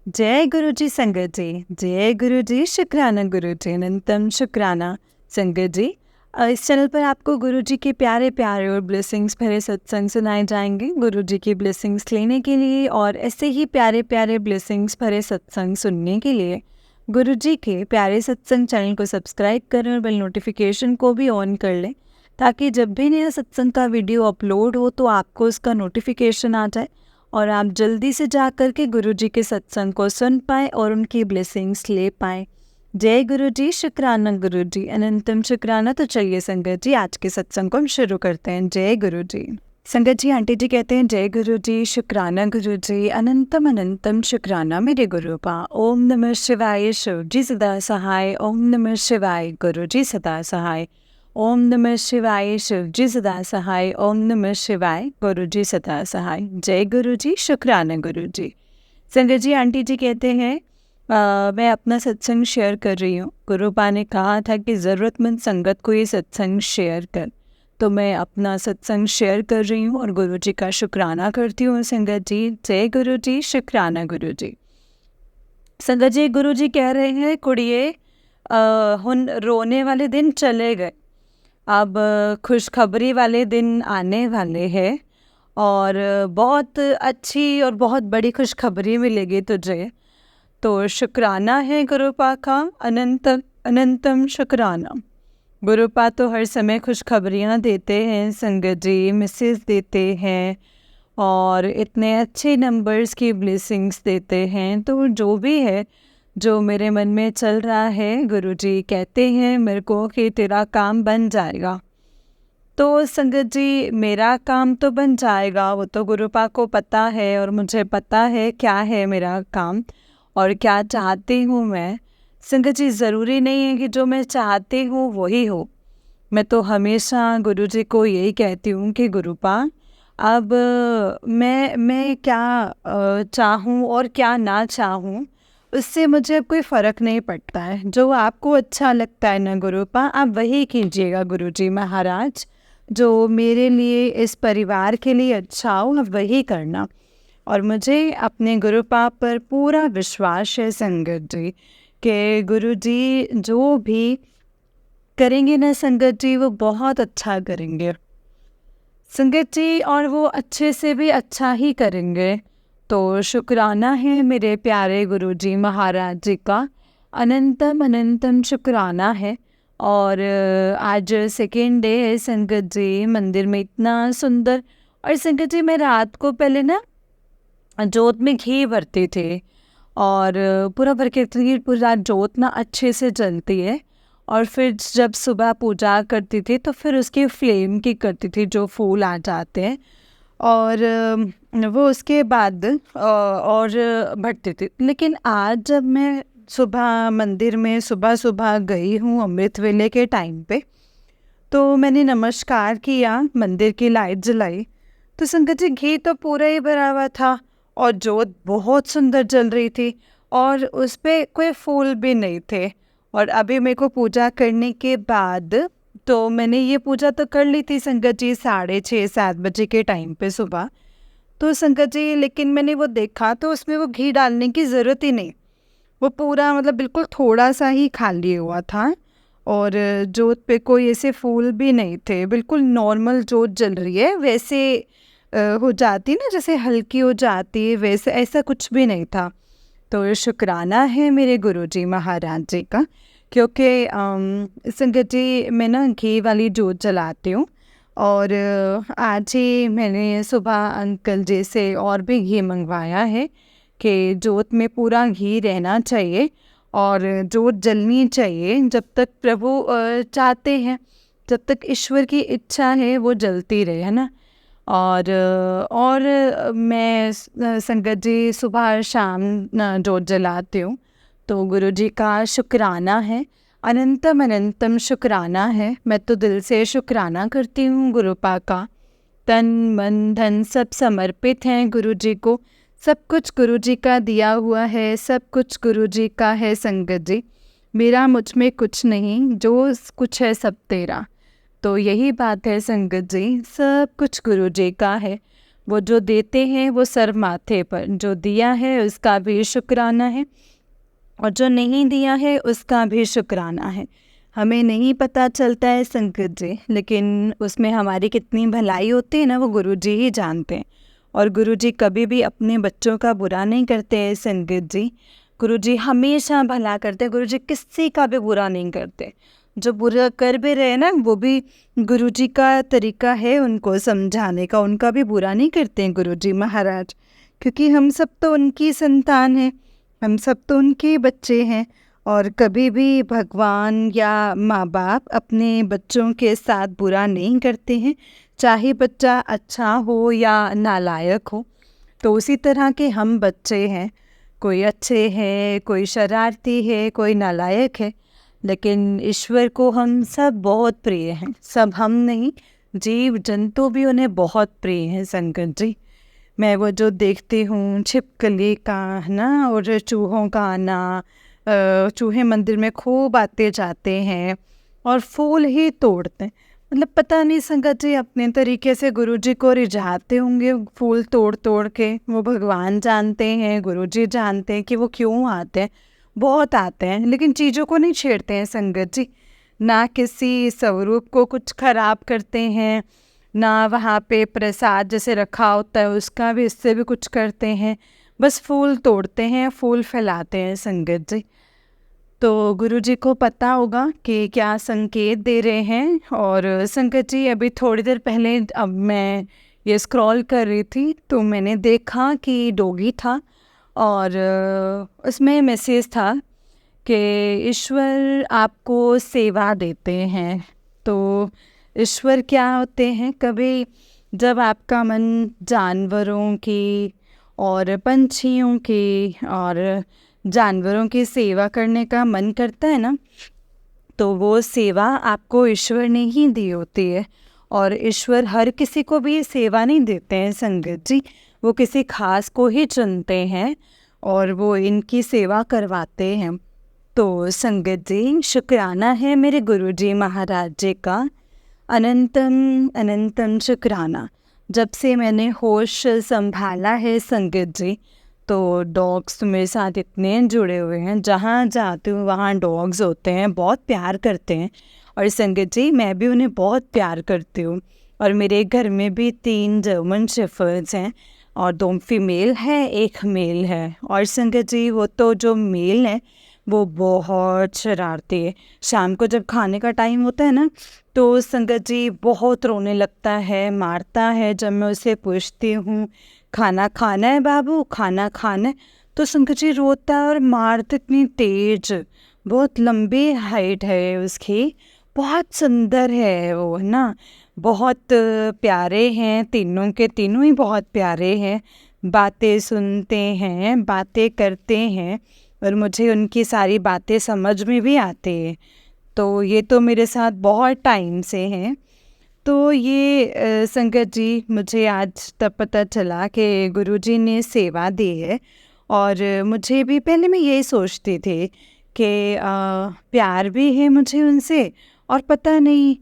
जय गुरु जी संगत जी, जय गुरु जी, शुक्राना गुरु जी, अनंतम शुक्राना संगत जी। इस चैनल पर आपको गुरु जी के प्यारे प्यारे और ब्लेसिंग्स भरे सत्संग सुनाए जाएंगे। गुरु जी की ब्लेसिंग्स लेने के लिए और ऐसे ही प्यारे प्यारे ब्लेसिंग्स भरे सत्संग सुनने के लिए गुरु जी के प्यारे सत्संग चैनल को सब्सक्राइब करें और बेल नोटिफिकेशन को भी ऑन कर लें, ताकि जब भी नया सत्संग का वीडियो अपलोड हो तो आपको उसका नोटिफिकेशन आ जाए और आप जल्दी से जा कर के गुरु जी के सत्संग को सुन पाएँ और उनकी ब्लेसिंग्स ले पाएँ। जय गुरु जी, शुक्राना गुरु जी, अनंतम शुक्राना। तो चलिए संगत जी, आज के सत्संग को हम शुरू करते हैं। जय गुरु जी। संगत जी, आंटी जी कहते हैं जय गुरु जी, शुक्राना गुरु जी, अनंतम अनंतम शुक्राना मेरे गुरुपा। ओम नमः शिवाय, शिव जी सदा सहाय। ओम नमः शिवाय, गुरु जी सदा सहाय। ओम नमः शिवाय, शिव जी सदा सहाय। ओम नमः शिवाय, गुरु जी सदा सहाय। जय गुरु जी, शुक्राना गुरु जी। संगत जी, आंटी जी कहते हैं मैं अपना सत्संग शेयर कर रही हूँ। गुरुपा ने कहा था कि ज़रूरतमंद संगत को ये सत्संग शेयर कर, तो मैं अपना सत्संग शेयर कर रही हूँ और गुरु जी का शुक्राना करती हूँ। संगत जी, जय गुरु जी, शुक्राना गुरु जी। संगत जी, गुरु जी कह रहे हैं कुड़िए हुन रोने वाले दिन चले गए, अब खुशखबरी वाले दिन आने वाले हैं और बहुत अच्छी और बहुत बड़ी खुशखबरी मिलेगी तुझे। तो शुक्राना है गुरुपा का, अनंतम अनंतम शुक्राना। गुरुपा तो हर समय खुशखबरियाँ देते हैं संगत जी, मैसेज देते हैं और इतने अच्छे नंबर्स की ब्लेसिंग्स देते हैं। तो जो भी है, जो मेरे मन में चल रहा है, गुरुजी कहते हैं मेरे को कि तेरा काम बन जाएगा। तो संगत जी, मेरा काम तो बन जाएगा, वो तो गुरुपा को पता है और मुझे पता है क्या है मेरा काम और क्या चाहती हूँ मैं। संगत जी, ज़रूरी नहीं है कि जो मैं चाहती हूँ वही हो। मैं तो हमेशा गुरुजी को यही कहती हूँ कि गुरुपा, अब मैं क्या चाहूँ और क्या ना चाहूँ, उससे मुझे अब कोई फ़र्क नहीं पड़ता है। जो आपको अच्छा लगता है ना गुरुपा, आप वही कीजिएगा गुरुजी महाराज। जो मेरे लिए, इस परिवार के लिए अच्छा हो, आप वही करना। और मुझे अपने गुरुपा पर पूरा विश्वास है संगत जी कि गुरुजी जो भी करेंगे ना संगत जी, वो बहुत अच्छा करेंगे संगत जी, और वो अच्छे से भी अच्छा ही करेंगे। तो शुक्राना है मेरे प्यारे गुरुजी महाराज जी का, अनंतम अनंतम शुक्राना है। और आज सेकेंड डे है संगत जी, मंदिर में इतना सुंदर। और संगत जी, मैं रात को पहले ना जोत में घी भरती थी और पूरा भर के पूरा जोत ना अच्छे से जलती है और फिर जब सुबह पूजा करती थी तो फिर उसकी फ्लेम की करती थी, जो फूल आ जाते हैं और वो उसके बाद और भरती थी। लेकिन आज जब मैं सुबह मंदिर में सुबह सुबह गई हूँ अमृत वेले के टाइम पे, तो मैंने नमस्कार किया, मंदिर की लाइट जलाई, तो संगत जी घी तो पूरा ही भरा हुआ था और जोत बहुत सुंदर जल रही थी और उस पर कोई फूल भी नहीं थे। और अभी मेरे को पूजा करने के बाद, तो मैंने ये पूजा तो कर ली थी संगत जी 6:30-7 बजे के टाइम पे सुबह। तो संगत जी, लेकिन मैंने वो देखा तो उसमें वो घी डालने की ज़रूरत ही नहीं, वो पूरा मतलब बिल्कुल थोड़ा सा ही खाली हुआ था और जोत पे कोई ऐसे फूल भी नहीं थे। बिल्कुल नॉर्मल जोत जल रही है वैसे हो जाती ना, जैसे हल्की हो जाती है वैसे, ऐसा कुछ भी नहीं था। तो शुक्राना है मेरे गुरुजी महाराज जी का, क्योंकि संगत जी मैं ना घी वाली जोत जलाती हूँ और आज ही मैंने सुबह अंकल जी से और भी घी मंगवाया है कि जोत में पूरा घी रहना चाहिए और जोत जलनी चाहिए जब तक प्रभु चाहते हैं, जब तक ईश्वर की इच्छा है वो जलती रहे, है ना। और मैं संगत जी सुबह शाम जोत जलाती हूँ। तो गुरु जी का शुक्राना है, अनंतम अनंतम शुक्राना है। मैं तो दिल से शुक्राना करती हूँ गुरुपा का, तन मन धन सब समर्पित हैं गुरु जी को। सब कुछ गुरु जी का दिया हुआ है, सब कुछ गुरु जी का है संगत जी। मेरा मुझ में कुछ नहीं, जो कुछ है सब तेरा। तो यही बात है संगत जी, सब कुछ गुरु जी का है। वो जो देते हैं वो सर माथे पर, जो दिया है उसका भी शुक्राना है और जो नहीं दिया है उसका भी शुक्राना है। हमें नहीं पता चलता है संकट जी, लेकिन उसमें हमारी कितनी भलाई होती है ना, वो गुरुजी ही जानते हैं। और गुरुजी कभी भी अपने बच्चों का बुरा नहीं करते हैं संकट जी। गुरुजी हमेशा भला करते हैं, गुरुजी किसी का भी बुरा नहीं करते। जो बुरा कर भी रहे ना, वो भी गुरुजी का तरीका है उनको समझाने का, उनका भी बुरा नहीं करते हैं गुरुजी महाराज, क्योंकि हम सब तो उनकी संतान हैं, हम सब तो उनके बच्चे हैं। और कभी भी भगवान या माँ बाप अपने बच्चों के साथ बुरा नहीं करते हैं, चाहे बच्चा अच्छा हो या नालायक हो। तो उसी तरह के हम बच्चे हैं, कोई अच्छे हैं, कोई शरारती है, कोई नालायक है, लेकिन ईश्वर को हम सब बहुत प्रिय हैं। सब हम नहीं, जीव जंतु भी उन्हें बहुत प्रिय हैं संकट जी। मैं वो जो देखती हूँ छिपकली का है ना, और चूहों का आना, चूहे मंदिर में खूब आते जाते हैं और फूल ही तोड़ते हैं। मतलब पता नहीं संगत जी अपने तरीके से गुरुजी को रिझाते होंगे फूल तोड़ तोड़ के। वो भगवान जानते हैं, गुरुजी जानते हैं कि वो क्यों आते हैं। बहुत आते हैं लेकिन चीज़ों को नहीं छेड़ते हैं संगत जी, ना किसी स्वरूप को कुछ खराब करते हैं, ना वहाँ पे प्रसाद जैसे रखा होता है उसका भी इससे भी कुछ करते हैं। बस फूल तोड़ते हैं, फूल फैलाते हैं संगत जी। तो गुरुजी को पता होगा कि क्या संकेत दे रहे हैं। और संगत जी अभी थोड़ी देर पहले अब मैं ये स्क्रॉल कर रही थी तो मैंने देखा कि डॉगी था और उसमें मैसेज था कि ईश्वर आपको सेवा देते हैं। तो ईश्वर क्या होते हैं, कभी जब आपका मन जानवरों की और पंछियों की और जानवरों की सेवा करने का मन करता है ना, तो वो सेवा आपको ईश्वर ने ही दी होती है। और ईश्वर हर किसी को भी सेवा नहीं देते हैं संगत जी, वो किसी खास को ही चुनते हैं और वो इनकी सेवा करवाते हैं। तो संगत जी शुक्राना है मेरे गुरुजी महाराज जी का, अनंतम अनंतम शुक्राना। जब से मैंने होश संभाला है संगत जी, तो डॉग्स मेरे साथ इतने जुड़े हुए हैं, जहाँ जाती हूँ वहाँ डॉग्स होते हैं, बहुत प्यार करते हैं। और संगत जी मैं भी उन्हें बहुत प्यार करती हूँ। और मेरे घर में भी 3 जर्मन शेफर्ड्स हैं और 2 फीमेल है, 1 मेल है। और संगत जी वो तो जो मेल है वो बहुत शरारती है। शाम को जब खाने का टाइम होता है ना, तो संगत जी बहुत रोने लगता है, मारता है। जब मैं उसे पूछती हूँ खाना खाना है बाबू, खाना खाना है, तो संगत जी रोता है और मारता इतनी तेज। बहुत लंबी हाइट है उसकी, बहुत सुंदर है वो, है ना। बहुत प्यारे हैं, तीनों के तीनों ही बहुत प्यारे हैं। बातें सुनते हैं, बातें करते हैं और मुझे उनकी सारी बातें समझ में भी आती है। तो ये तो मेरे साथ बहुत टाइम से हैं। तो ये संगत जी मुझे आज तब पता चला कि गुरुजी ने सेवा दी है। और मुझे भी पहले मैं यही सोचती थी कि प्यार भी है मुझे उनसे, और पता नहीं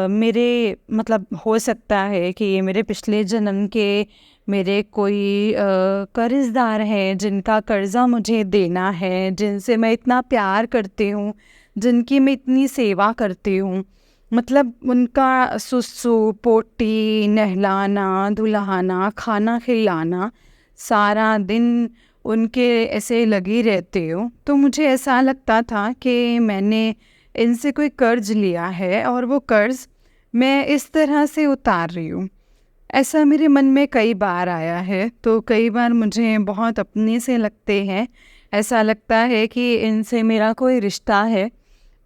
मेरे मतलब हो सकता है कि ये मेरे पिछले जन्म के मेरे कोई कर्ज़दार हैं जिनका कर्ज़ा मुझे देना है, जिनसे मैं इतना प्यार करती हूँ, जिनकी मैं इतनी सेवा करती हूँ। मतलब उनका सुसु पोटी नहलाना धुलाना खाना खिलाना, सारा दिन उनके ऐसे लगी रहती हूँ। तो मुझे ऐसा लगता था कि मैंने इनसे कोई कर्ज लिया है और वो कर्ज मैं इस तरह से उतार रही हूँ। ऐसा मेरे मन में कई बार आया है। तो कई बार मुझे बहुत अपने से लगते हैं, ऐसा लगता है कि इनसे मेरा कोई रिश्ता है।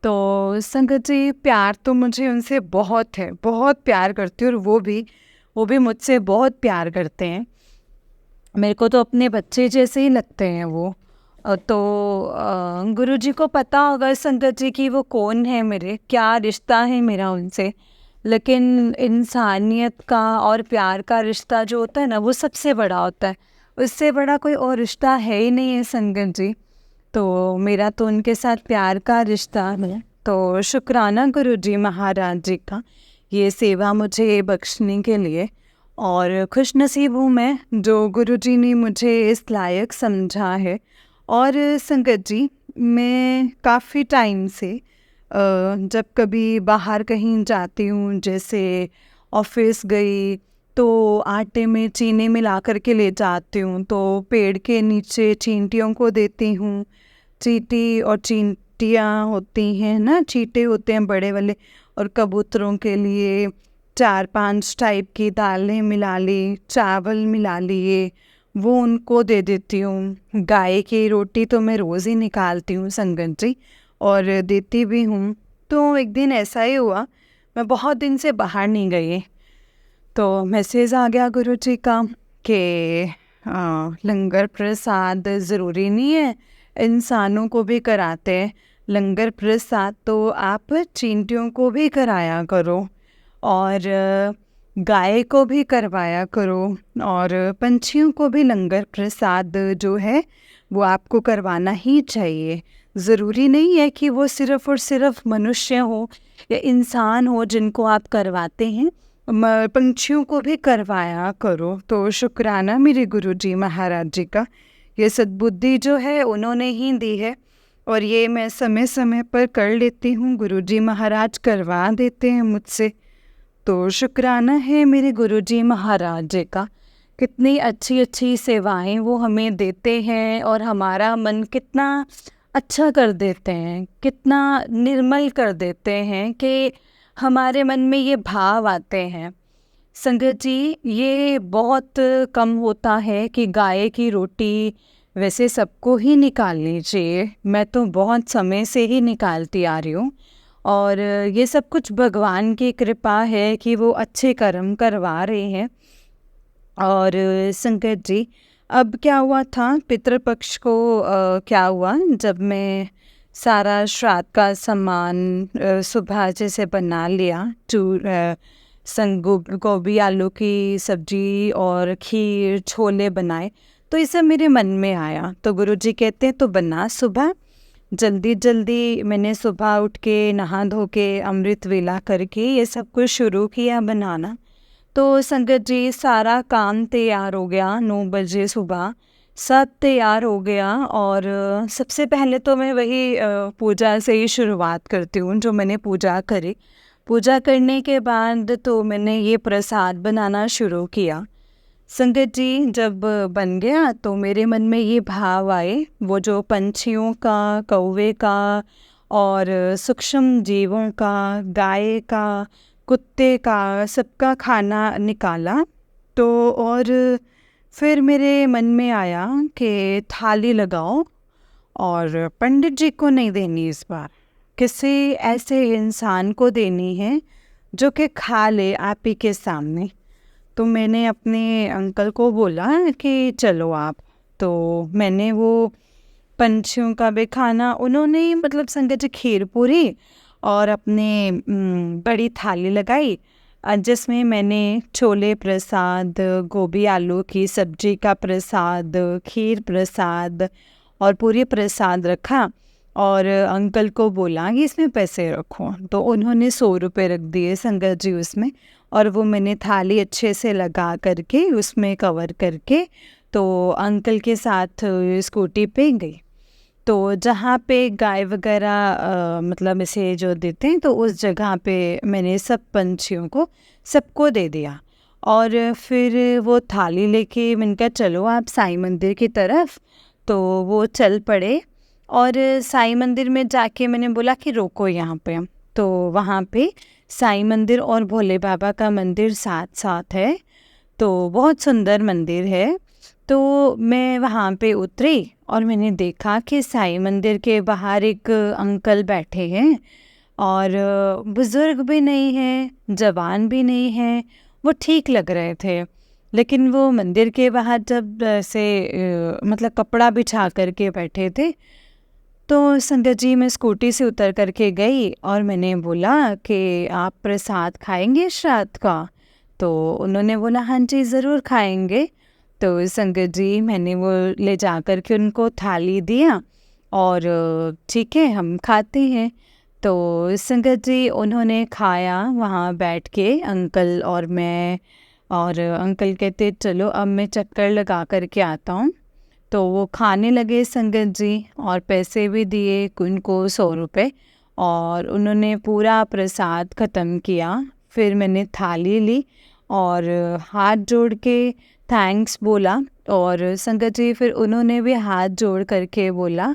तो संगत जी प्यार तो मुझे उनसे बहुत है, बहुत प्यार करती हूँ। और वो भी मुझसे बहुत प्यार करते हैं। मेरे को तो अपने बच्चे जैसे ही लगते हैं वो। तो गुरुजी को पता होगा संगत जी कि वो कौन है, मेरे क्या रिश्ता है मेरा उनसे। लेकिन इंसानियत का और प्यार का रिश्ता जो होता है ना, वो सबसे बड़ा होता है। उससे बड़ा कोई और रिश्ता है ही नहीं है संगत जी। तो मेरा तो उनके साथ प्यार का रिश्ता है। तो शुक्राना गुरुजी महाराज जी का, ये सेवा मुझे बख्शने के लिए। और खुशनसीब हूँ मैं जो गुरुजी ने मुझे इस लायक समझा है। और संगत जी, मैं काफ़ी टाइम से जब कभी बाहर कहीं जाती हूँ, जैसे ऑफिस गई, तो आटे में चीनी मिला कर के ले जाती हूँ, तो पेड़ के नीचे चींटियों को देती हूँ। चींटी और चींटियाँ होती हैं ना, चींटे होते हैं बड़े वाले, और कबूतरों के लिए 4-5 टाइप की दालें मिला ली, चावल मिला लिए, वो उनको दे देती हूँ। गाय की रोटी तो मैं रोज़ ही निकालती हूँ संगत जी, और देती भी हूँ। तो एक दिन ऐसा ही हुआ, मैं बहुत दिन से बाहर नहीं गई, तो मैसेज आ गया गुरुजी का कि लंगर प्रसाद ज़रूरी नहीं है, इंसानों को भी कराते हैं लंगर प्रसाद, तो आप चींटियों को भी कराया करो, और गाय को भी करवाया करो, और पंछियों को भी लंगर प्रसाद जो है वो आपको करवाना ही चाहिए। ज़रूरी नहीं है कि वो सिर्फ़ और सिर्फ मनुष्य हो या इंसान हो जिनको आप करवाते हैं, पंछियों को भी करवाया करो। तो शुक्राना मेरे गुरुजी महाराज जी का, ये सद्बुद्धि जो है उन्होंने ही दी है, और ये मैं समय समय पर कर लेती हूँ, गुरुजी महाराज करवा देते हैं मुझसे। तो शुक्राना है मेरे गुरुजी महाराज जी का, कितनी अच्छी अच्छी सेवाएं वो हमें देते हैं, और हमारा मन कितना अच्छा कर देते हैं, कितना निर्मल कर देते हैं कि हमारे मन में ये भाव आते हैं। संगत जी, ये बहुत कम होता है कि गाय की रोटी वैसे सबको ही निकालनी चाहिए, मैं तो बहुत समय से ही निकालती आ रही हूँ, और ये सब कुछ भगवान की कृपा है कि वो अच्छे कर्म करवा रहे हैं। और संकट जी, अब क्या हुआ था पितृपक्ष को, क्या हुआ जब मैं सारा श्राद्ध का सामान सुबह जैसे बना लिया, गोभी आलू की सब्जी और खीर छोले बनाए, तो ये सब मेरे मन में आया। तो गुरुजी कहते हैं तो बना सुबह, जल्दी जल्दी मैंने सुबह उठ के नहा धो के अमृत वेला करके ये सब कुछ शुरू किया बनाना। तो संगत जी, सारा काम तैयार हो गया, 9 बजे सुबह सब तैयार हो गया, और सबसे पहले तो मैं वही पूजा से ही शुरुआत करती हूँ जो मैंने पूजा करी। पूजा करने के बाद तो मैंने ये प्रसाद बनाना शुरू किया। संगत जी, जब बन गया तो मेरे मन में ये भाव आए, वो जो पंछियों का, कौवे का और सूक्ष्म जीवों का, गाय का, कुत्ते का, सबका खाना निकाला। तो और फिर मेरे मन में आया कि थाली लगाओ, और पंडित जी को नहीं देनी इस बार, किसी ऐसे इंसान को देनी है जो कि खा ले आप ही के सामने। तो मैंने अपने अंकल को बोला कि चलो आप, तो मैंने वो पंछियों का भी खाना, उन्होंने मतलब संगत जी खीर पूरी और अपने बड़ी थाली लगाई, जिसमें मैंने छोले प्रसाद, गोभी आलू की सब्जी का प्रसाद, खीर प्रसाद और पूरी प्रसाद रखा, और अंकल को बोला कि इसमें पैसे रखो, तो उन्होंने 100 रुपये रख दिए संगत जी उसमें, और वो मैंने थाली अच्छे से लगा करके उसमें कवर करके तो अंकल के साथ स्कूटी पे गई। तो जहाँ पे गाय वगैरह मतलब इसे जो देते हैं, तो उस जगह पे मैंने सब पंछियों को सबको दे दिया, और फिर वो थाली लेके मैंने कहा चलो आप साईं मंदिर की तरफ। तो वो चल पड़े, और साईं मंदिर में जाके मैंने बोला कि रोको यहाँ पे। तो वहाँ पे साईं मंदिर और भोले बाबा का मंदिर साथ साथ है, तो बहुत सुंदर मंदिर है। तो मैं वहाँ पे उतरी और मैंने देखा कि साईं मंदिर के बाहर एक अंकल बैठे हैं, और बुज़ुर्ग भी नहीं हैं, जवान भी नहीं हैं, वो ठीक लग रहे थे। लेकिन वो मंदिर के बाहर जब ऐसे मतलब कपड़ा बिछा करके बैठे थे, तो संगत जी मैं स्कूटी से उतर करके गई और मैंने बोला कि आप प्रसाद खाएंगे श्राद्ध का? तो उन्होंने बोला हाँ जी ज़रूर खाएंगे। तो संगत जी मैंने वो ले जा कर के उनको थाली दिया, और ठीक है हम खाते हैं। तो संगत जी उन्होंने खाया वहाँ बैठ के, अंकल और मैं और अंकल कहते चलो अब मैं चक्कर लगा कर के आता हूँ। तो वो खाने लगे संगत जी, और पैसे भी दिए उनको 100 रुपये, और उन्होंने पूरा प्रसाद ख़त्म किया। फिर मैंने थाली ली और हाथ जोड़ के थैंक्स बोला, और संगत जी फिर उन्होंने भी हाथ जोड़ करके बोला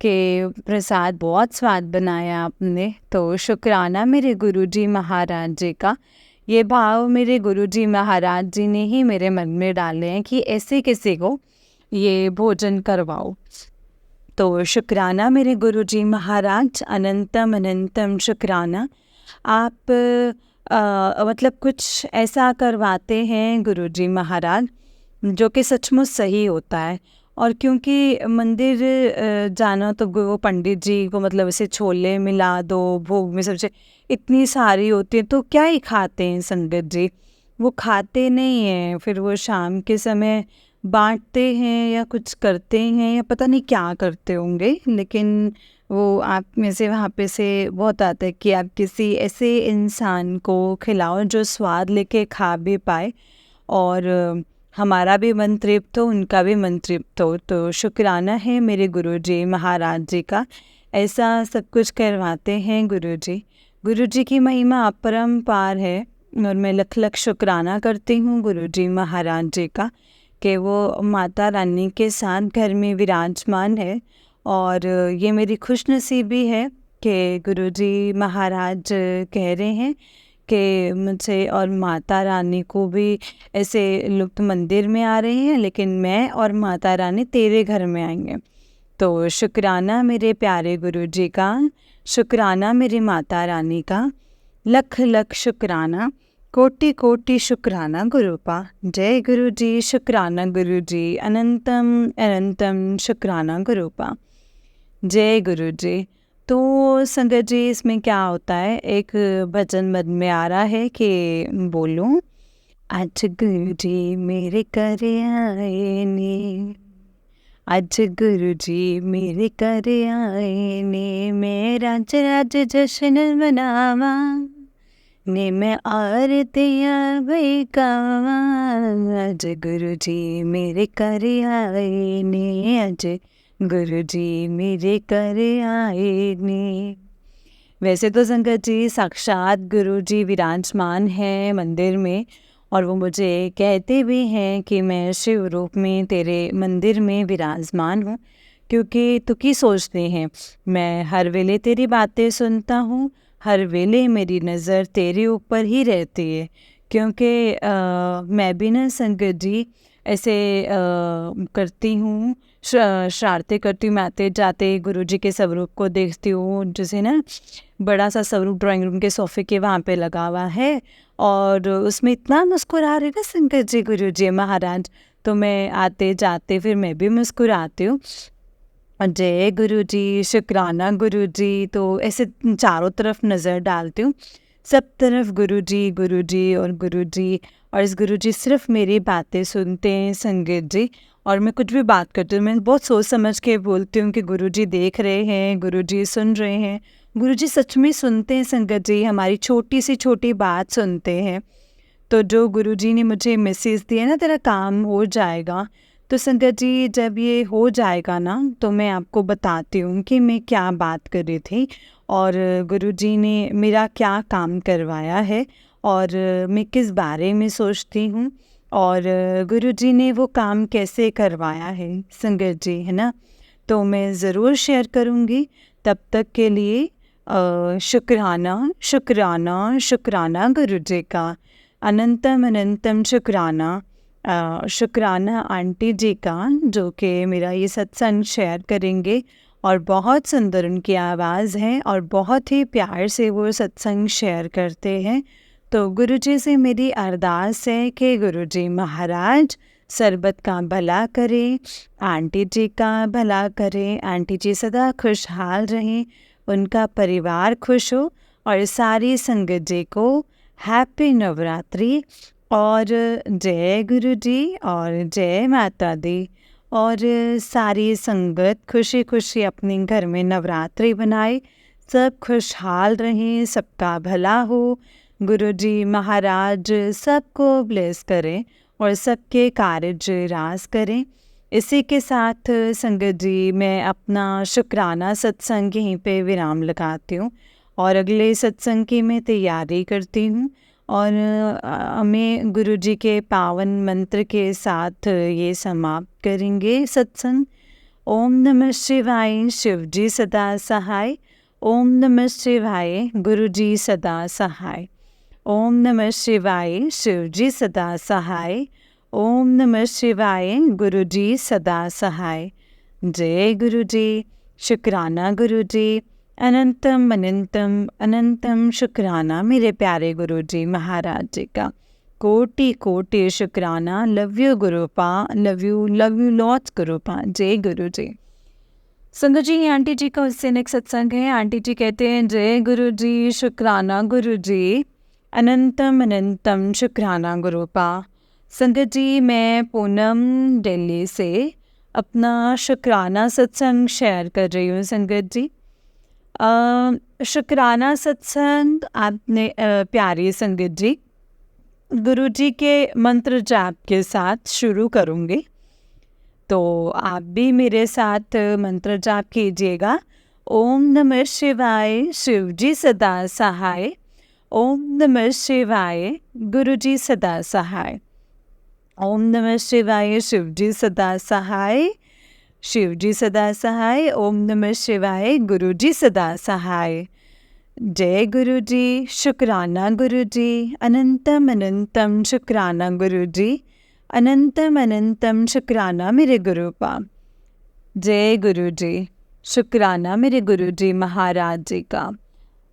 कि प्रसाद बहुत स्वाद बनाया आपने। तो शुक्राना मेरे गुरुजी महाराज जी का। ये भाव मेरे गुरुजी महाराज जी ने ही मेरे मन में डाले हैं कि ऐसे किसी को ये भोजन करवाओ। तो शुक्राना मेरे गुरुजी महाराज, अनंतम अनंतम शुक्राना। आप मतलब कुछ ऐसा करवाते हैं गुरुजी महाराज जो कि सचमुच सही होता है। और क्योंकि मंदिर जाना तो वो पंडित जी को मतलब ऐसे छोले मिला दो, भोग में सब्जी इतनी सारी होती है तो क्या ही खाते हैं संगत जी, वो खाते नहीं हैं। फिर वो शाम के समय बांटते हैं या कुछ करते हैं या पता नहीं क्या करते होंगे, लेकिन वो आप में से वहाँ पे से बहुत आता है कि आप किसी ऐसे इंसान को खिलाओ जो स्वाद लेके खा भी पाए, और हमारा भी मन तृप्त हो, उनका भी मन तृप्त हो। तो शुक्राना है मेरे गुरुजी महाराज जी का, ऐसा सब कुछ करवाते हैं गुरुजी। गुरुजी की महिमा अपरंपार है, और मैं लख लख शुक्राना करती हूँ गुरुजी महाराज जी का कि वो माता रानी के साथ घर में विराजमान है। और ये मेरी खुशनसीबी है कि गुरुजी महाराज कह रहे हैं कि मुझे और माता रानी को भी ऐसे लोग तो मंदिर में आ रहे हैं, लेकिन मैं और माता रानी तेरे घर में आएंगे। तो शुक्राना मेरे प्यारे गुरुजी का, शुक्राना मेरी माता रानी का, लख लख शुक्राना, कोटि कोटि शुक्राना गुरुपा। जय गुरु जी, शुक्राना गुरु जी, अनंतम अनंतम शुक्राना गुरुपा। जय गुरु जी। तो संगत जी इसमें क्या होता है, एक भजन मन में आ रहा है कि बोलूं, आज गुरु जी मेरे कर आए ने, आज गुरु जी मेरे कर आए ने, मैं राज राज जश्न मनावा ने, मैं आरतियाँ भई गावा, आज गुरु जी मेरे कर आए ने, आज गुरु जी मेरे कर आए ने। वैसे तो संगत जी साक्षात गुरु जी विराजमान हैं मंदिर में, और वो मुझे कहते भी हैं कि मैं शिव रूप में तेरे मंदिर में विराजमान हूँ, क्योंकि तू की सोचते हैं मैं हर वेले तेरी बातें सुनता हूँ, हर वेले मेरी नज़र तेरे ऊपर ही रहती है। क्योंकि मैं भी ना संगत जी ऐसे करती हूँ, शरारतें करती हूँ, मैं आते जाते गुरुजी के स्वरूप को देखती हूँ, जैसे ना बड़ा सा स्वरूप ड्राइंग रूम के सोफे के वहाँ पे लगा हुआ है, और उसमें इतना मुस्कुरा रहे ना शंकर जी गुरुजी महाराज, तो मैं आते जाते फिर मैं भी मुस्कुराती हूँ। जय गुरु जी, शुक्राना गुरु जी। तो ऐसे चारों तरफ नज़र डालती हूँ, सब तरफ गुरु जी और गुरु जी, और इस गुरु जी सिर्फ मेरी बातें सुनते हैं संगत जी। और मैं कुछ भी बात करती हूँ मैं बहुत सोच समझ के बोलती हूँ कि गुरु जी देख रहे हैं, गुरु जी सुन रहे हैं, गुरु जी सच में सुनते हैं संगत जी, हमारी छोटी सी छोटी बात सुनते हैं। तो जो गुरुजी ने मुझे मैसेज दिया ना तेरा काम हो जाएगा, तो संगत जी जब ये हो जाएगा ना तो मैं आपको बताती हूँ कि मैं क्या बात कर रही थी, और गुरुजी ने मेरा क्या काम करवाया है, और मैं किस बारे में सोचती हूँ, और गुरुजी ने वो काम कैसे करवाया है संगत जी, है ना। तो मैं ज़रूर शेयर करूँगी। तब तक के लिए शुक्राना शुक्राना शुक्राना गुरु जी का, अनंतम अनंतम शुक्राना। शुक्राना आंटी जी का, जो कि मेरा ये सत्संग शेयर करेंगे, और बहुत सुंदर उनकी आवाज़ है और बहुत ही प्यार से वो सत्संग शेयर करते हैं। तो गुरुजी से मेरी अरदास है कि गुरुजी महाराज सरबत का भला करें, आंटी जी का भला करें, आंटी जी सदा खुशहाल रहें, उनका परिवार खुश हो, और सारी संगत जी को हैप्पी नवरात्रि, और जय गुरु जी और जय माता दी। और सारी संगत खुशी खुशी अपने घर में नवरात्रि बनाए, सब खुशहाल रहें, सबका भला हो, गुरुजी महाराज सबको ब्लेस करें और सबके कार्य रास करें। इसी के साथ संगत जी मैं अपना शुक्राना सत्संग यहीं पे विराम लगाती हूँ और अगले सत्संग की मैं तैयारी करती हूँ और हमें गुरुजी के पावन मंत्र के साथ ये समाप्त करेंगे सत्संग। ओम नमः शिवाय, शिव जी सदा सहाय। ओम नमः शिवाय, गुरुजी सदा सहाय। ओम नमः शिवाय, शिव जी सदा सहाय। ओम नमः शिवाय, गुरुजी सदा सहाय। जय गुरुजी, शुक्राना गुरुजी, अनंतम अनंतम अनंतम शुक्राना मेरे प्यारे गुरुजी महाराज जी का। कोटि कोटि शुक्राना। लव यू गुरुपा, लव यू लॉट्स गुरुपा। जय गुरु जी। संगत जी आंटी जी का उससे नेक्स्ट सत्संग है। आंटी जी कहते हैं जय गुरु जी, शुक्राना गुरु जी, अनंतम अनंतम शुक्राना गुरुपा। संगत जी मैं पूनम दिल्ली से अपना शुक्राना सत्संग शेयर कर रही हूँ। संगत जी शुक्राना सत्संग आपने प्यारी संगत जी गुरु जी के मंत्र जाप के साथ शुरू करूँगी, तो आप भी मेरे साथ मंत्र जाप कीजिएगा। ओम नमः शिवाय, शिव जी सदा सहाय। ओम नमः शिवाय, गुरु जी सदा सहाय। ओम नमः शिवाय, शिव जी सदा सहाय। शिव जी सदा सहाय। ओम नमः शिवाय, गुरु जी सदा सहाय। जय गुरु जी, शुक्राना गुरु जी, अनंतम अनंतम शुक्राना गुरु जी, अनंतम अनंतम शुक्राना मेरे गुरुपा। जय गुरु जी, शुक्राना मेरे गुरु जी महाराज जी का।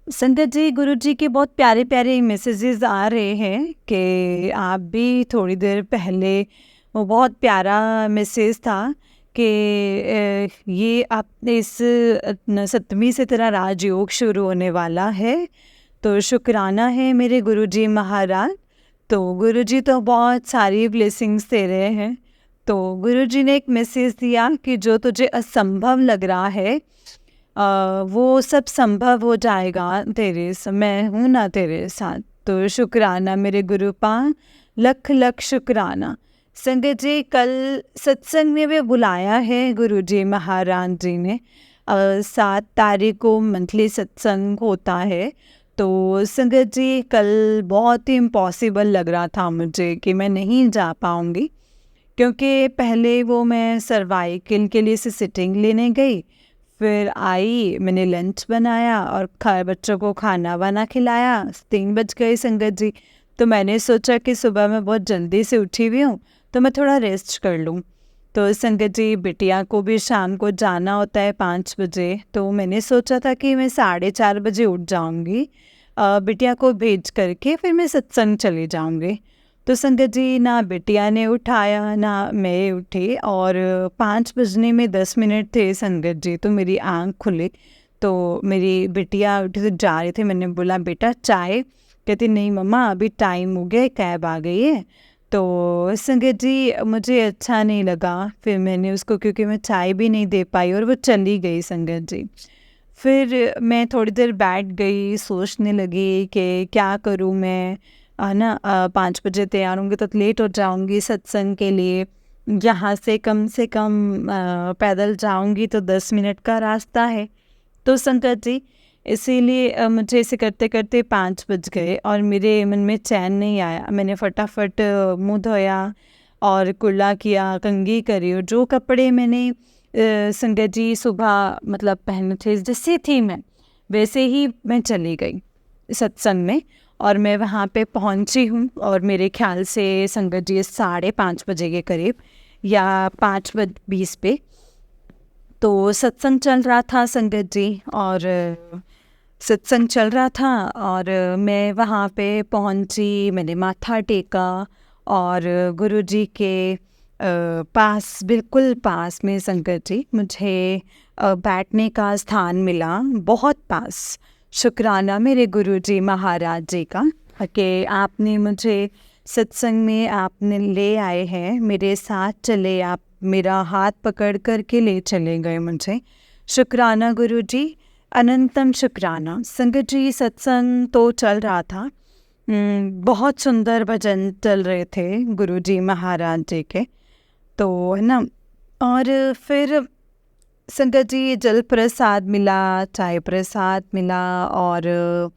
संगत जी गुरु जी के बहुत प्यारे प्यारे मैसेजेस आ रहे हैं कि आप भी थोड़ी देर पहले वो बहुत प्यारा मैसेज था कि ये आप इस 7वीं से तेरा राजयोग शुरू होने वाला है, तो शुक्राना है मेरे गुरुजी महाराज। तो गुरुजी तो बहुत सारी ब्लेसिंग्स दे रहे हैं। तो गुरुजी ने एक मैसेज दिया कि जो तुझे असंभव लग रहा है वो सब संभव हो जाएगा तेरे से, मैं हूँ ना तेरे साथ। तो शुक्राना मेरे गुरुपा, लख लख शुक्राना। संगत जी कल सत्संग में भी बुलाया है गुरुजी महाराज जी ने। 7 तारीख को मंथली सत्संग होता है। तो संगत जी कल बहुत ही इम्पॉसिबल लग रहा था मुझे कि मैं नहीं जा पाऊँगी, क्योंकि पहले वो मैं सर्वाइकल के लिए से सिटिंग लेने गई, फिर आई, मैंने लंच बनाया और बच्चों को खाना वाना खिलाया। 3 बज गए संगत जी। तो मैंने सोचा कि सुबह मैं बहुत जल्दी से उठी हुई हूँ तो मैं थोड़ा रेस्ट कर लूँ। तो संगत जी बिटिया को भी शाम को जाना होता है 5 बजे, तो मैंने सोचा था कि मैं 4:30 बजे उठ जाऊँगी, बिटिया को भेज करके फिर मैं सत्संग चली जाऊँगी। तो संगत जी ना बिटिया ने उठाया ना मैं उठी और 5 बजने में 10 मिनट थे संगत जी, तो मेरी आँख खुली। तो मेरी बिटिया उठी तो जा रही थी, मैंने बोला बेटा चाय, कहती नहीं मम्मा अभी टाइम हो गया, कैब आ गई है। तो संगत जी मुझे अच्छा नहीं लगा, फिर मैंने उसको, क्योंकि मैं चाय भी नहीं दे पाई और वो चली गई संगत जी। फिर मैं थोड़ी देर बैठ गई, सोचने लगी कि क्या करूँ मैं, है ना। 5 बजे तैयार होंगी तो लेट हो जाऊँगी सत्संग के लिए। यहाँ से कम पैदल जाऊँगी तो 10 मिनट का रास्ता है। तो संगत जी इसीलिए मुझे इसे करते करते 5 बज गए और मेरे मन में चैन नहीं आया। मैंने फटाफट मुँह धोया और कुल्ला किया, कंघी करी और जो कपड़े मैंने संगत जी सुबह मतलब पहने थे जैसे थी मैं वैसे ही मैं चली गई सत्संग में। और मैं वहाँ पे पहुँची हूँ और मेरे ख्याल से संगत जी 5:30 बजे के करीब या 5:20 पे तो सत्संग चल रहा था संगत जी। और सत्संग चल रहा था और मैं वहाँ पे पहुँची, मैंने माथा टेका और गुरुजी के पास, बिल्कुल पास में संगत जी मुझे बैठने का स्थान मिला, बहुत पास। शुक्राना मेरे गुरुजी महाराज जी का कि आपने मुझे सत्संग में आपने ले आए हैं, मेरे साथ चले, आप मेरा हाथ पकड़ कर के ले चले गए मुझे। शुक्राना गुरुजी, अनंतम शुक्राना। संगत जी सत्संग तो चल रहा था बहुत सुंदर भजन चल रहे थे गुरुजी महाराज जी के, तो है ना। और फिर संगत जी जल प्रसाद मिला, चाय प्रसाद मिला, और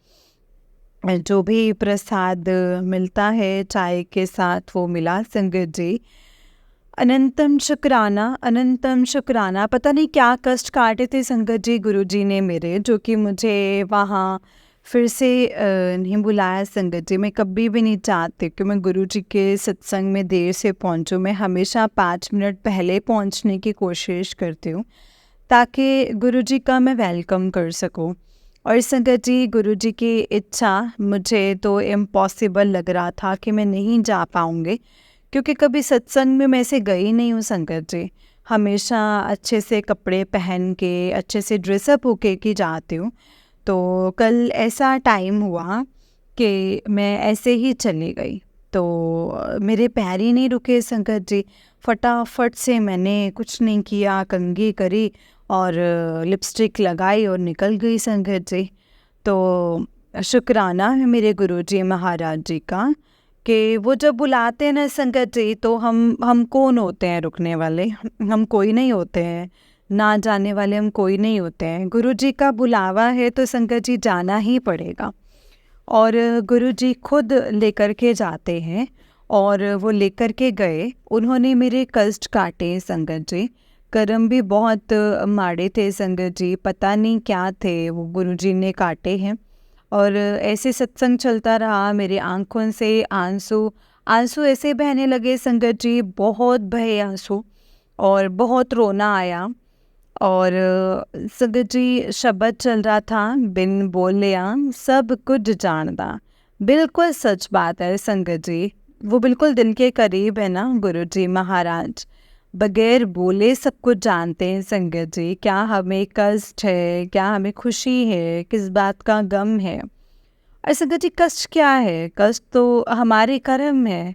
जो भी प्रसाद मिलता है चाय के साथ वो मिला संगत जी। अनंतम शुक्राना, अनंतम शुक्राना। पता नहीं क्या कष्ट काटे थे संगत जी गुरुजी ने मेरे, जो कि मुझे वहाँ फिर से नहीं बुलाया संगत जी। मैं कभी भी नहीं चाहती कि मैं गुरुजी के सत्संग में देर से पहुँचूँ। मैं हमेशा 5 मिनट पहले पहुँचने की कोशिश करती हूँ ताकि गुरुजी का मैं वेलकम कर सकूँ। और संगत जी गुरुजी की इच्छा मुझे तो इम्पॉसिबल लग रहा था कि मैं नहीं जा पाऊँगी, क्योंकि कभी सत्संग में मैं ऐसे गई नहीं हूँ संगत जी। हमेशा अच्छे से कपड़े पहन के, अच्छे से ड्रेसअप होके की जाती हूँ। तो कल ऐसा टाइम हुआ कि मैं ऐसे ही चली गई, तो मेरे पैर ही नहीं रुके संगत जी। फटाफट से मैंने कुछ नहीं किया, कंघी करी और लिपस्टिक लगाई और निकल गई संगत जी। तो शुक्राना है मेरे गुरुजी महाराज जी का कि वो जब बुलाते हैं ना संगत जी, तो हम कौन होते हैं रुकने वाले? हम कोई नहीं होते हैं, ना जाने वाले हम कोई नहीं होते हैं। गुरुजी का बुलावा है तो संगत जी जाना ही पड़ेगा। और गुरुजी खुद लेकर के जाते हैं, और वो लेकर के गए। उन्होंने मेरे कष्ट काटे संगत जी। कर्म भी बहुत माड़े थे संगत जी, पता नहीं क्या थे वो गुरुजी ने काटे हैं। और ऐसे सत्संग चलता रहा, मेरे आंखों से आंसू आंसू ऐसे बहने लगे संगत जी, बहुत बहे आंसू और बहुत रोना आया। और संगत जी शब्द चल रहा था, बिन बोलिया सब कुछ जानदा। बिल्कुल सच बात है संगत जी, वो बिल्कुल दिल के करीब है ना गुरुजी महाराज। बगैर बोले सब कुछ जानते हैं संगत जी। क्या हमें कष्ट है, क्या हमें खुशी है, किस बात का गम है। और संगत जी कष्ट क्या है? कष्ट तो हमारे कर्म है।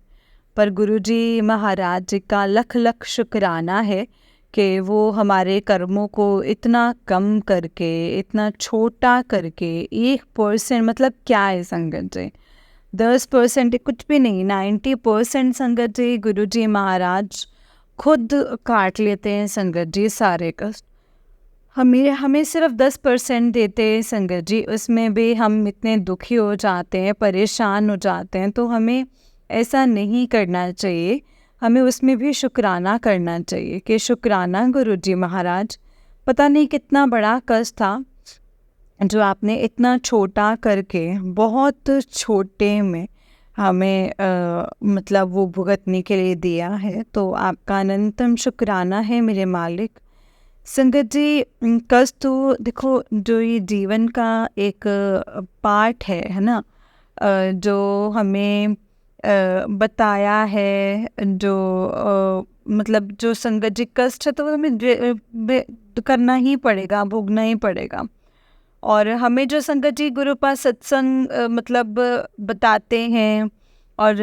पर गुरुजी महाराज जी का लख लख शुक्राना है कि वो हमारे कर्मों को इतना कम करके, इतना छोटा करके, 1% मतलब क्या है संगत जी? 10% कुछ भी नहीं, 90% संगत जी गुरुजी महाराज खुद काट लेते हैं संगत जी सारे कष्ट। हमें हमें सिर्फ 10% देते हैं संगत जी, उसमें भी हम इतने दुखी हो जाते हैं, परेशान हो जाते हैं। तो हमें ऐसा नहीं करना चाहिए, हमें उसमें भी शुक्राना करना चाहिए कि शुक्राना गुरुजी महाराज, पता नहीं कितना बड़ा कष्ट था जो आपने इतना छोटा करके, बहुत छोटे में हमें मतलब वो भुगतने के लिए दिया है। तो आपका अनंतम शुक्राना है मेरे मालिक। संगत जी कष्ट तो देखो, जो ये जीवन का एक पार्ट है ना, जो हमें बताया है, जो मतलब जो संगत जी कष्ट है तो वो हमें करना ही पड़ेगा, भोगना ही पड़ेगा। और हमें जो संगत जी गुरु पास सत्संग मतलब बताते हैं, और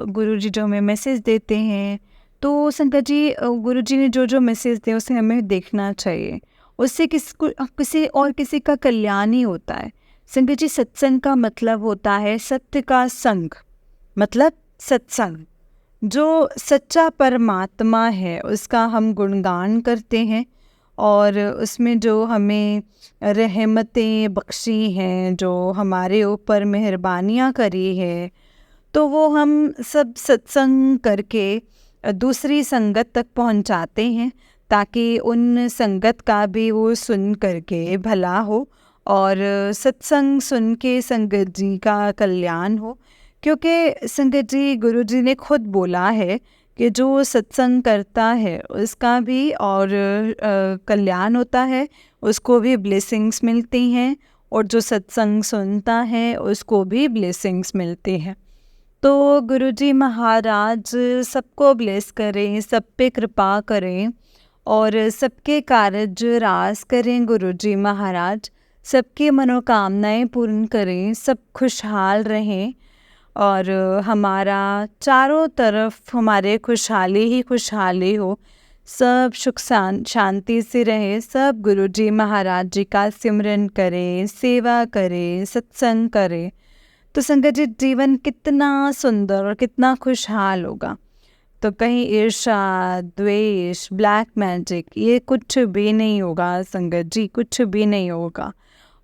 गुरु जी जो हमें मैसेज देते हैं, तो संगत जी गुरु जी ने जो जो मैसेज दिए उसे हमें देखना चाहिए। उससे किसी और किसी का कल्याण ही होता है संगत जी। सत्संग का मतलब होता है सत्य का संग, मतलब सत्संग। जो सच्चा परमात्मा है उसका हम गुणगान करते हैं, और उसमें जो हमें रहमतें बख्शी हैं, जो हमारे ऊपर मेहरबानियाँ करी है, तो वो हम सब सत्संग करके दूसरी संगत तक पहुंचाते हैं, ताकि उन संगत का भी वो सुन करके भला हो, और सत्संग सुन के संगत जी का कल्याण हो। क्योंकि संगत जी गुरु जी ने खुद बोला है कि जो सत्संग करता है उसका भी और कल्याण होता है, उसको भी ब्लेसिंग्स मिलती हैं, और जो सत्संग सुनता है उसको भी ब्लेसिंग्स मिलती हैं। तो गुरुजी महाराज सबको ब्लेस करें, सब पे कृपा करें, और सबके कार्य रास करें गुरुजी महाराज। सबकी मनोकामनाएं पूर्ण करें, सब खुशहाल रहें, और हमारा चारों तरफ हमारे खुशहाली ही खुशहाली हो। सब सुख शांति से रहे, सब गुरुजी महाराज जी का सिमरन करें, सेवा करें, सत्संग करें। तो संगत जी जीवन कितना सुंदर और कितना खुशहाल होगा। तो कहीं ईर्ष्या, द्वेष, ब्लैक मैजिक ये कुछ भी नहीं होगा संगत जी, कुछ भी नहीं होगा।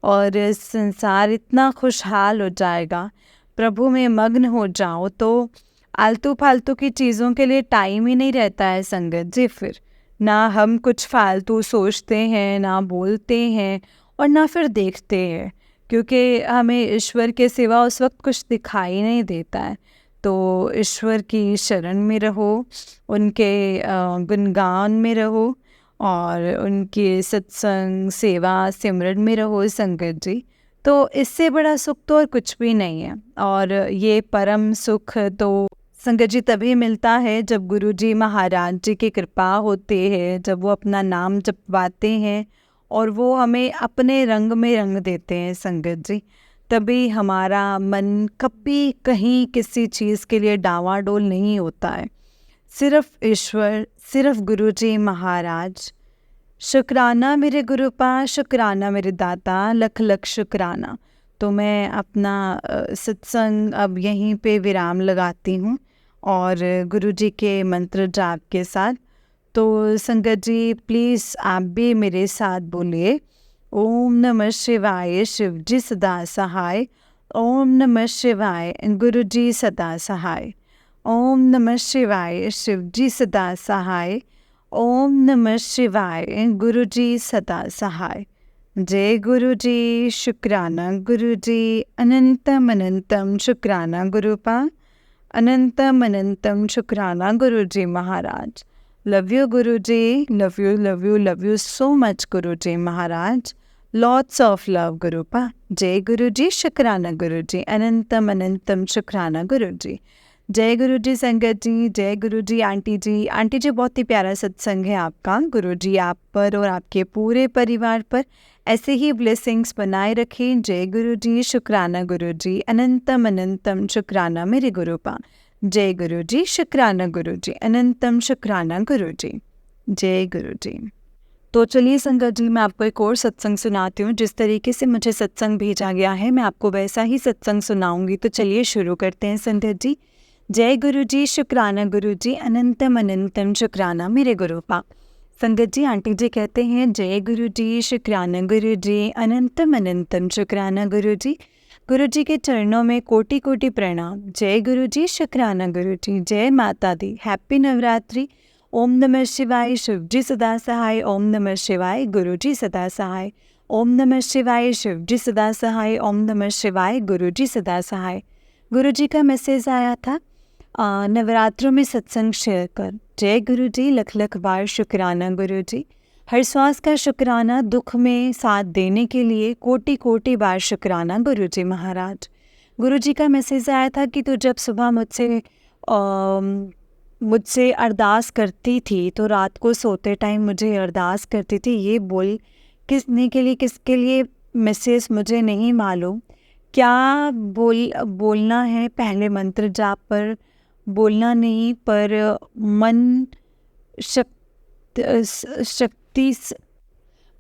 और संसार इतना खुशहाल हो जाएगा, प्रभु में मग्न हो जाओ तो आलतू फालतू की चीज़ों के लिए टाइम ही नहीं रहता है संगत जी। फिर ना हम कुछ फालतू सोचते हैं, ना बोलते हैं और ना फिर देखते हैं, क्योंकि हमें ईश्वर के सिवा उस वक्त कुछ दिखाई नहीं देता है। तो ईश्वर की शरण में रहो, उनके गुणगान में रहो और उनके सत्संग, सेवा, सिमरन में रहो संगत जी। तो इससे बड़ा सुख तो और कुछ भी नहीं है। और ये परम सुख तो संगत जी तभी मिलता है जब गुरु जी महाराज जी की कृपा होती है, जब वो अपना नाम जपवाते हैं और वो हमें अपने रंग में रंग देते हैं संगत जी। तभी हमारा मन कभी कहीं किसी चीज़ के लिए डावाडोल नहीं होता है। सिर्फ ईश्वर, सिर्फ गुरु जी महाराज। शुक्राना मेरे गुरुपा, शुक्राना मेरे दाता, लख लख शुक्राना। तो मैं अपना सत्संग अब यहीं पे विराम लगाती हूँ और गुरु जी के मंत्र जाप के साथ। तो संगत जी प्लीज़ आप भी मेरे साथ बोलिए, ओम नमः शिवाय, शिव जी सदा सहाय। ओम नमः शिवाय, गुरु जी सदा सहाय। ओम नमः शिवाय, शिव जी सदा सहाय। ओम नमः शिवाय, गुरु जी सदा सहाय। जय गुरु जी, शुक्राना गुरु जी, अनंतम अनंतम शुक्राना गुरुपा, अनंतम अनंतम शुक्राना गुरु जी महाराज। लव यू गुरु जी, love you love you love you so much गुरु जी महाराज। लॉट्स ऑफ लव गुरुपा। जय गुरु जी, शुक्राना गुरु जी, अनंतम अनंतम शुक्राना गुरु जी। जय गुरु जी संगत जी, जय गुरु जी आंटी जी। आंटी जी बहुत ही प्यारा सत्संग है आपका। गुरु जी आप पर और आपके पूरे परिवार पर ऐसे ही ब्लेसिंग्स बनाए रखें। जय गुरु जी, शुक्राना गुरु जी, अनंतम अनंतम शुक्राना मेरे गुरुपा। जय गुरु जी, शुक्राना गुरु जी, अनंतम शुक्राना गुरु जी। जय गुरु जी। तो चलिए संगत जी मैं आपको एक और सत्संग सुनाती हूँ। जिस तरीके से मुझे सत्संग भेजा गया है मैं आपको वैसा ही सत्संग सुनाऊंगी। तो चलिए शुरू करते हैं संगत जी। जय गुरु जी, शुक्राना गुरु जी, अनंतम अनंतम शुक्राना मेरे गुरुपा। संगत जी आंटी जी कहते हैं, जय गुरु जी, शुक्राना गुरु जी, अनंतम अनंतम शुक्राना गुरु जी। गुरु जी के चरणों में कोटि कोटि प्रणाम। जय गुरु जी, शुक्राना गुरु जी, जय माता दी, हैप्पी नवरात्रि। ओम नमः शिवाय, शिव जी सदा सहाय। ओम नमः शिवाय, गुरु जी सदा सहाय। ओम नमः शिवाय, शिव जी सदा सहाय। ओम नमः शिवाय, गुरु जी सदा सहाय। गुरु जी का मैसेज आया था, नवरात्रों में सत्संग शेयर कर। जय गुरु जी, लख लख बार शुक्राना गुरु जी। हर श्वास का शुक्राना, दुख में साथ देने के लिए कोटि कोटि बार शुक्राना गुरु जी महाराज। गुरु जी का मैसेज आया था कि तू जब सुबह मुझसे अरदास करती थी तो रात को सोते टाइम मुझे अरदास करती थी। ये बोल किसके लिए मैसेज मुझे नहीं मालूम। क्या बोलना है, पहले मंत्र जाप पर बोलना नहीं, पर मन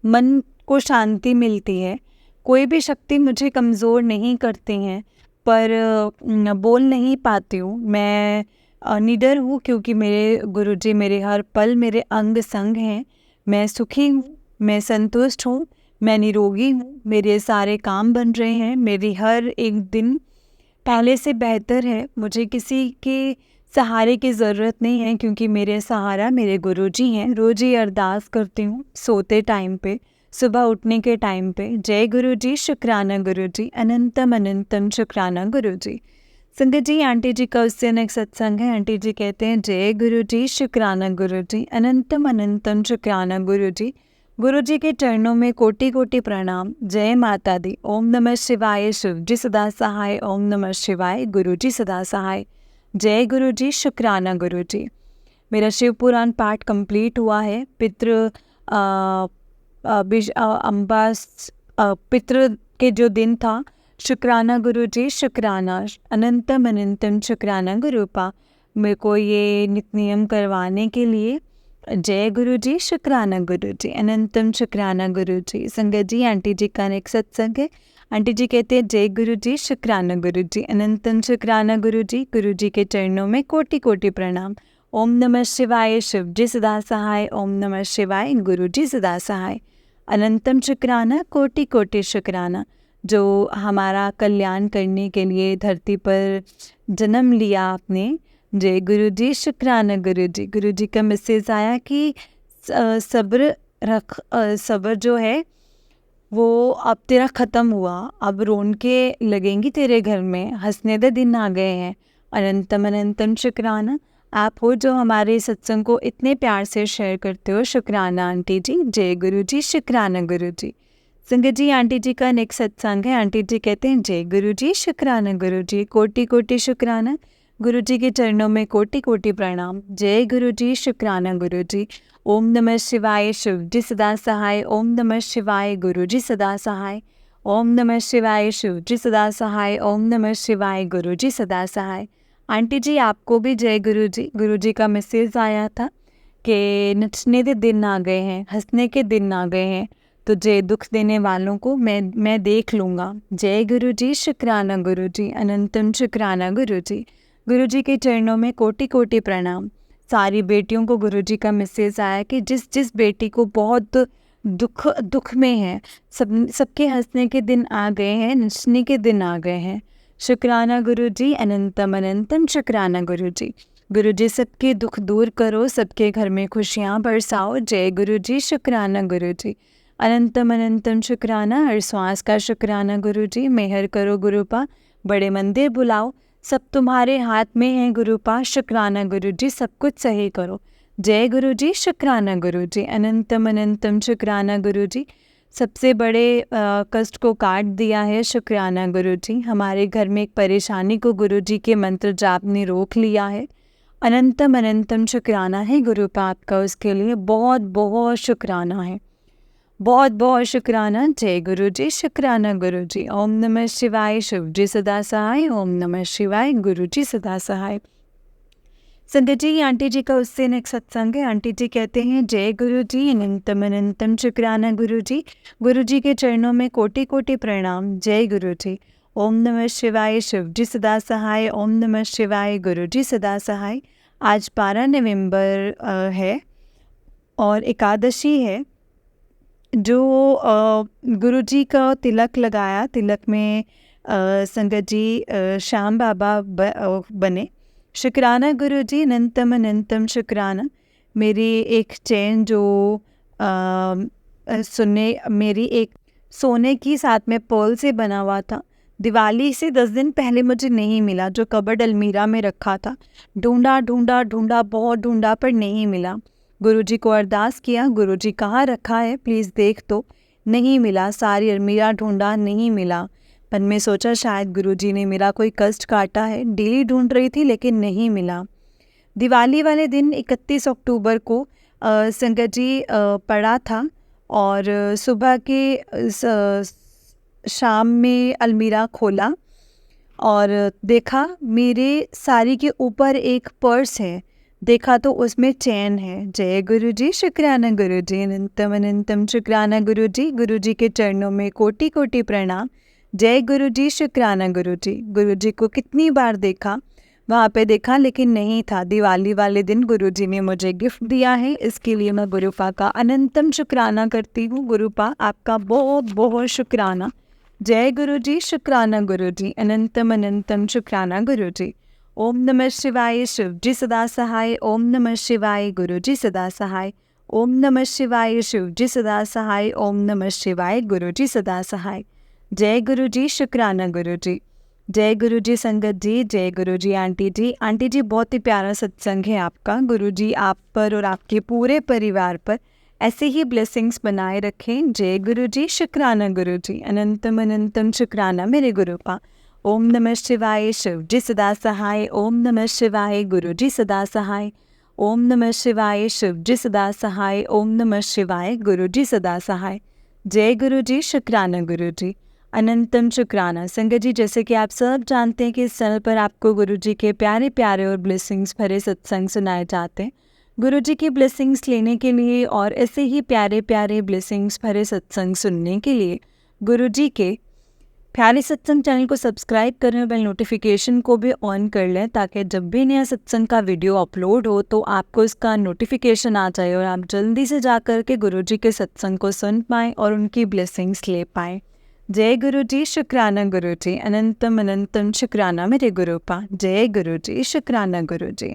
मन को शांति मिलती है। कोई भी शक्ति मुझे कमज़ोर नहीं करती हैं, पर बोल नहीं पाती हूँ। मैं निडर हूँ क्योंकि मेरे गुरुजी मेरे हर पल मेरे अंग संग हैं। मैं सुखी हूँ, मैं संतुष्ट हूँ, मैं निरोगी हूँ, मेरे सारे काम बन रहे हैं, मेरी हर एक दिन पहले से बेहतर है। मुझे किसी के सहारे की ज़रूरत नहीं है क्योंकि मेरे सहारा मेरे गुरुजी हैं। रोज़ ही अरदास करती हूँ सोते टाइम पे, सुबह उठने के टाइम पे। जय गुरु जी, शुक्राना गुरु जी, अनंतम अनंतम शुक्राना गुरु जी। संगत जी आंटी जी का उससे एक सत्संग है। आंटी जी कहते हैं, जय गुरु जी, शुक्राना गुरु जी, अनंतम अनंतम शुक्राना गुरु जी। गुरु जी के चरणों में कोटि कोटि प्रणाम। जय माता दी। ओम नमः शिवाय, शिव जी सदा सहाय। ओम नमः शिवाय, गुरु जी सदा सहाय। जय गुरु जी, शुक्राना गुरु जी। मेरा शिव पुराण पाठ कंप्लीट हुआ है। पितृ के जो दिन था, शुक्राना गुरु जी, शुक्राना, अनंतम अनंतम शुक्राना गुरुपा। मेरे को ये नित्य नियम करवाने के लिए जय गुरु जी, शुक्राना गुरु जी, अनंतम शुक्राना गुरु जी। संगत जी आंटी जी का एक सत्संग है। आंटी जी कहते हैं जय गुरु जी, शुक्राना गुरु जी, अनंतम शुक्राना गुरु जी के चरणों में कोटि कोटि प्रणाम। ओम नमः शिवाय, शिव जी सदा सहाय। ओम नमः शिवाय, गुरु जी सदा सहाय। अनंतम शुक्राना, कोटि कोटि शुक्राना, जो हमारा कल्याण करने के लिए धरती पर जन्म लिया आपने। जय गुरु जी, शुक्राना गुरु जी का मैसेज आया कि सब्र रख, सब्र जो है वो अब तेरा ख़त्म हुआ, अब रौनकें लगेंगी तेरे घर में, हंसने दे दिन आ गए हैं। अनंतम अनंतम शुक्राना, आप हो जो हमारे सत्संग को इतने प्यार से शेयर करते हो। शुक्राना आंटी जी। जय गुरु जी, शुक्राना गुरु जी। संगत जी, आंटी जी का नेक्स्ट सत्संग है। आंटी जी कहते हैं जय गुरु जी, शुक्राना गुरु जी, कोटि कोटि शुक्राना। गुरु जी के चरणों में कोटि कोटि प्रणाम। जय गुरु जी, शुक्राना गुरु जी। ओम नमः शिवाय, शिव जी सदा सहाय। ओम नमः शिवाय, गुरु जी सदा सहाय। ओम नमः शिवाय, शिव जी सदा सहाय। ओम नमः शिवाय, गुरु जी सदा सहाय। आंटी जी, आपको भी जय गुरु जी। गुरु जी का मैसेज आया था कि नचने के दिन आ गए हैं, हंसने के दिन आ गए हैं, तुझे दुख देने वालों को मैं देख लूँगा। जय गुरु जी, शुक्राना गुरु जी, अनंतम शुक्राना गुरु जी। गुरु जी के चरणों में कोटि कोटि प्रणाम। सारी बेटियों को गुरु जी का मैसेज आया कि जिस जिस बेटी को बहुत दुख में है, सबके हंसने के दिन आ गए हैं, नचने के दिन आ गए हैं। शुक्राना गुरु जी, अनंतम अनंतम शुक्राना गुरु जी। गुरु जी, सबके दुख दूर करो, सबके घर में खुशियाँ बरसाओ। जय गुरु जी, शुक्राना गुरु जी। अनंतम अनंतम शुक्राना, हर श्वास का शुक्राना गुरु जी। मेहर करो गुरुपा, बड़े मंदिर बुलाओ, सब तुम्हारे हाथ में है गुरुपा। शुक्राना गुरु जी, सब कुछ सही करो। जय गुरु जी, शुक्राना गुरु जी। अनंतम अनंतम शुक्राना गुरु जी। सबसे बड़े कष्ट को काट दिया है, शुक्राना गुरु जी। हमारे घर में एक परेशानी को गुरु जी के मंत्र जाप ने रोक लिया है। अनंतम अनंतम शुक्राना है गुरुपा आपका, उसके लिए बहुत बहुत शुक्राना है, बहुत बहुत शुक्राना। जय गुरु जी, शुक्राना गुरु जी। ओम नमः शिवाय, शिव जी सदा सहाय। ओम नमः शिवाय, गुरु जी सदा सहाय। संगत जी, आंटी जी का उससे नेक्स्ट सत्संग है। आंटी जी कहते हैं जय गुरु जी, अनंतम अनंतम शुक्राना गुरु जी। गुरु जी के चरणों में कोटि कोटि प्रणाम। जय गुरु जी। ओम नमः शिवाय, शिव जी सदा सहाय। ओम नमः शिवाय, गुरु जी सदा सहाय। आज 12 नवंबर है और एकादशी है। जो गुरु जी का तिलक लगाया, तिलक में संगत जी श्याम बाबा बने। शुक्राना गुरु जी, अनंतम अनंतम शुक्राना। मेरी एक चैन जो मेरी एक सोने की साथ में पर्ल से बना हुआ था, दिवाली से 10 दिन पहले मुझे नहीं मिला, जो कबर्ड अलमीरा में रखा था। ढूंढा ढूंढा ढूंढा, बहुत ढूंढा, पर नहीं मिला। गुरुजी को अरदास किया, गुरुजी कहाँ रखा है प्लीज़ देख तो। नहीं मिला, सारी अलमीरा ढूंढा, नहीं मिला। मन में सोचा शायद गुरुजी ने मेरा कोई कष्ट काटा है, डेली ढूंढ रही थी लेकिन नहीं मिला। दिवाली वाले दिन 31 अक्टूबर को संगत जी पड़ा था और सुबह के शाम में अलमीरा खोला और देखा मेरे साड़ी के ऊपर एक पर्स है। देखा तो उसमें चैन है। जय गुरु जी, शुक्राना गुरु जी, अनंतम अनंतम शुक्राना गुरु जी। गुरु जी के चरणों में कोटि कोटि प्रणाम। जय गुरु जी, शुक्राना गुरु जी। गुरु जी को कितनी बार देखा, वहाँ पे देखा लेकिन नहीं था। दिवाली वाले दिन गुरु जी ने मुझे गिफ्ट दिया है, इसके लिए मैं गुरुपा का अनंतम शुक्राना करती हूँ। गुरुपा आपका बहुत बहुत शुक्राना। जय गुरु जी, शुक्राना गुरु जी, अनंतम अनंतम शुक्राना गुरु जी। ओम नमः शिवाय, शिव जी सदा सहाय। ओम नमः शिवाय, गुरु जी सदा सहाय। ओम नमः शिवाय, शिव जी सदा सहाय। ओम नमः शिवाय, गुरु जी सदा सहाय। जय गुरु जी, शुक्राना गुरु जी। जय गुरु जी संगत जी। जय गुरु जी आंटी जी। आंटी जी, बहुत ही प्यारा सत्संग है आपका। गुरु जी आप पर और आपके पूरे परिवार पर ऐसे ही ब्लेसिंग्स बनाए रखें। जय गुरु जी, शुक्राना गुरु जी, अनंतम अनंतम शुक्राना मेरे गुरुपा। ओम नमः शिवाय, शिव जी सदा सहाय। ओम नमः शिवाय, गुरु जी सदा सहाय। ओम नमः शिवाय, शिव जी सदा सहाय। ओम नमः शिवाय, गुरु जी सदा सहाय। जय गुरु जी, शुक्राना गुरु जी, अनंतम शुक्राना। संगत जी, जैसे कि आप सब जानते हैं कि इस चैनल पर आपको गुरु जी के प्यारे प्यारे और ब्लेसिंग्स भरे सत्संग सुनाए जाते हैं। गुरु जी की ब्लेसिंग्स लेने के लिए और ऐसे ही प्यारे प्यारे ब्लेसिंग्स भरे सत्संग सुनने के लिए गुरु जी के प्यारे सत्संग चैनल को सब्सक्राइब करें और बेल नोटिफिकेशन को भी ऑन कर लें ताकि जब भी नया सत्संग का वीडियो अपलोड हो तो आपको इसका नोटिफिकेशन आ जाए और आप जल्दी से जाकर के गुरुजी के सत्संग को सुन पाएँ और उनकी ब्लेसिंग्स ले पाएँ। जय गुरु जी, शुक्राना गुरु जी, अनंतम अनंतम शुक्राना मेरे गुरुपा। जय गुरु जी, शुक्राना गुरु जी।